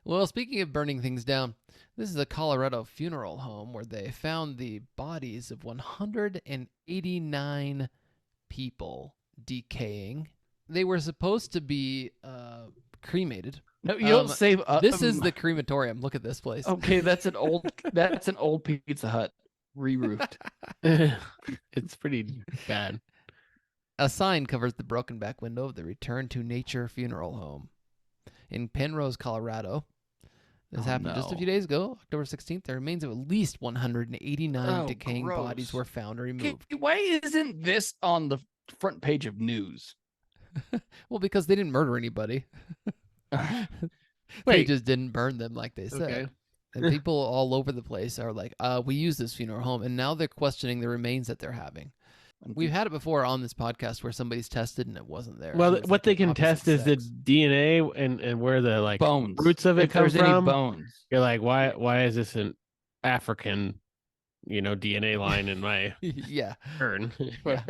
Well, speaking of burning things down, this is a Colorado funeral home where they found the bodies of 189 people decaying. They were supposed to be cremated. No, you don't say. This is the crematorium. Look at this place. Okay, that's an old Pizza Hut re-roofed. It's pretty bad. A sign covers the broken back window of the Return to Nature funeral home in Penrose, Colorado. This happened just a few days ago, October 16th. The remains of at least 189 decaying bodies were found and removed. Why isn't this on the front page of news? Well, because they didn't murder anybody. They just didn't burn them like they said. Okay. And people all over the place are like, we use this funeral home. And now they're questioning the remains that they're having. We've had it before on this podcast where somebody's tested and it wasn't there. Well, what like they can test is the DNA and where the bones, roots of it come from. Any bones. You're like, why is this an African, DNA line in my urn? Yeah.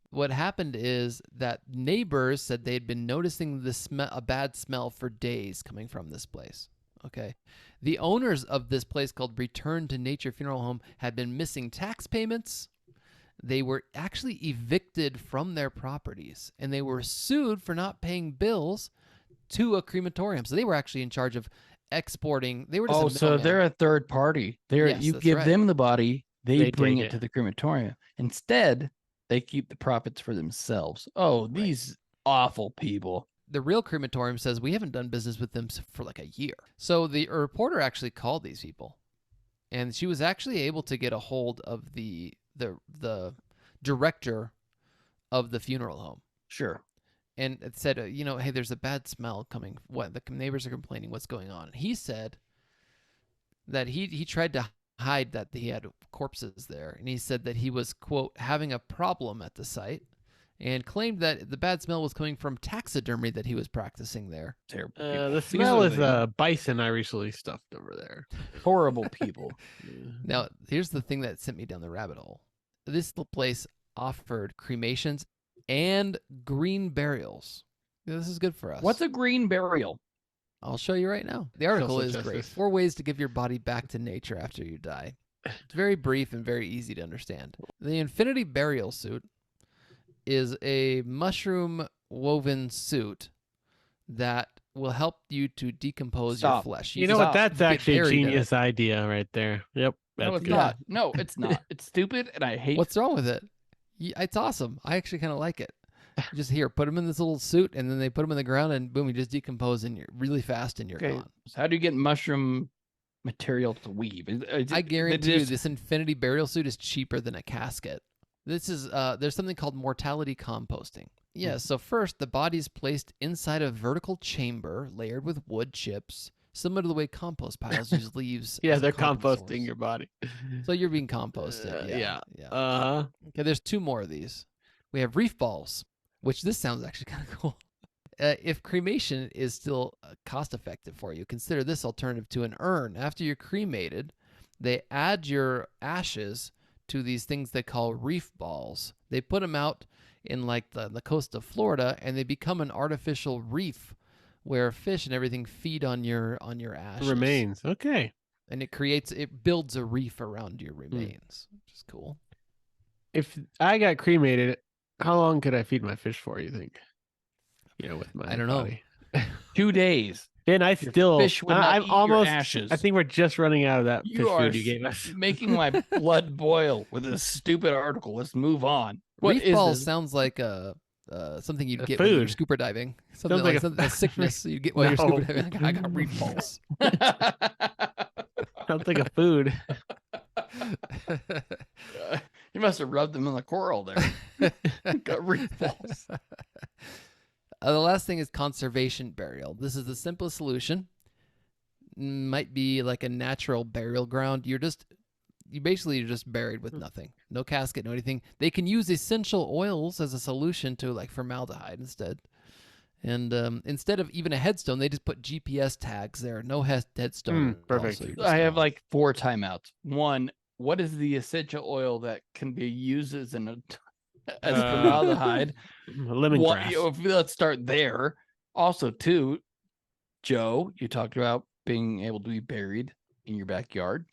What happened is that neighbors said they had been noticing a bad smell for days coming from this place. Okay. The owners of this place called Return to Nature Funeral Home had been missing tax payments. They were actually evicted from their properties, and they were sued for not paying bills to a crematorium. So they were actually in charge of exporting. They were just so they're a third party. You give them the body, they bring it to the crematorium. Instead, they keep the profits for themselves. Oh, these awful people. The real crematorium says we haven't done business with them for like a year. So the reporter actually called these people, and she was actually able to get a hold of the director of the funeral home. Sure. And it said, hey, there's a bad smell coming. What? The neighbors are complaining. What's going on? And he said that he tried to hide that he had corpses there. And he said that he was, quote, having a problem at the site and claimed that the bad smell was coming from taxidermy that he was practicing there. Terrible. The smell is bison I recently stuffed over there. Horrible people. Now, here's the thing that sent me down the rabbit hole. This place offered cremations and green burials. This is good for us. What's a green burial? I'll show you right now. The article is great. 4 ways to give your body back to nature after you die. It's very brief and very easy to understand. The Infinity Burial Suit is a mushroom woven suit that will help you to decompose your flesh. You know what? That's actually a genius idea right there. Yep. No, it's not. No, it's not. It's stupid, and I hate. What's wrong with it? It's awesome. I actually kind of like it. Just put them in this little suit, and then they put them in the ground, and boom, you just decompose, and you're really fast, and you're gone. So how do you get mushroom material to weave? I guarantee you, this Infinity Burial Suit is cheaper than a casket. This is there's something called mortality composting. Yeah. So first, the body is placed inside a vertical chamber layered with wood chips, similar to the way compost piles use leaves. Yeah, they're composting your body. So you're being composted. Yeah. Okay, there's 2 more of these. We have reef balls, which this sounds actually kind of cool. If cremation is still cost effective for you, consider this alternative to an urn. After you're cremated, they add your ashes to these things they call reef balls. They put them out in like the coast of Florida, and they become an artificial reef where fish and everything feed on your ashes. Remains. Okay. And it builds a reef around your remains, which is cool. If I got cremated, how long could I feed my fish for, you think? With my I don't body? know. 2 days. And I still, fish would not I'm eat almost, your ashes. I think we're just running out of that fish food you gave us. Making my blood boil with this stupid article. Let's move on. Reef balls sounds like something you'd get when you're scuba diving. Something like a sickness you get while you're scuba diving. I got reef balls. Sounds like a food. You must have rubbed them in the coral there. Got reef balls. The last thing is conservation burial. This is the simplest solution. Might be like a natural burial ground. You're just buried with nothing. No casket, no anything. They can use essential oils as a solution to like formaldehyde instead. And instead of even a headstone, they just put GPS tags there. No headstone. Perfect. I have like 4 timeouts. 1, what is the essential oil that can be used as formaldehyde? Lemongrass. Let's start there. Also, 2, Joe, you talked about being able to be buried in your backyard.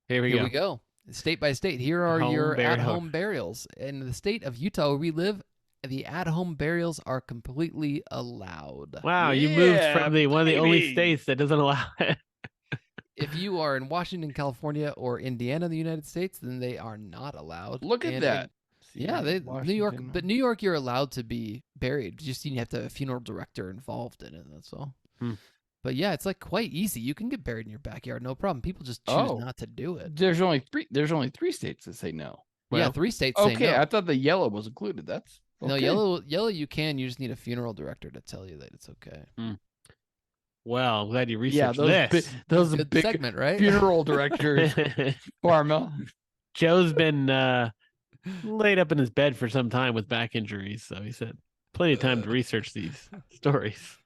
Here we go. State by state. Here are your at-home burials. In the state of Utah where we live, the at-home burials are completely allowed. Wow, you moved from one of the only states that doesn't allow it. If you are in Washington, California, or Indiana, in the United States, then they are not allowed. Look at that. New York, but New York, you're allowed to be buried. Just you have to have a funeral director involved in it. That's all. But yeah, it's like quite easy. You can get buried in your backyard, no problem. People just choose not to do it. There's only three states that say no. Well, yeah, 3 states say no. Okay, I thought the yellow was included. That's okay. No, yellow you can. You just need a funeral director to tell you that it's okay. Well, I'm glad you researched this. Those are big segment, right? Funeral directors. Pharma. Joe's been laid up in his bed for some time with back injuries, so he said plenty of time to research these stories.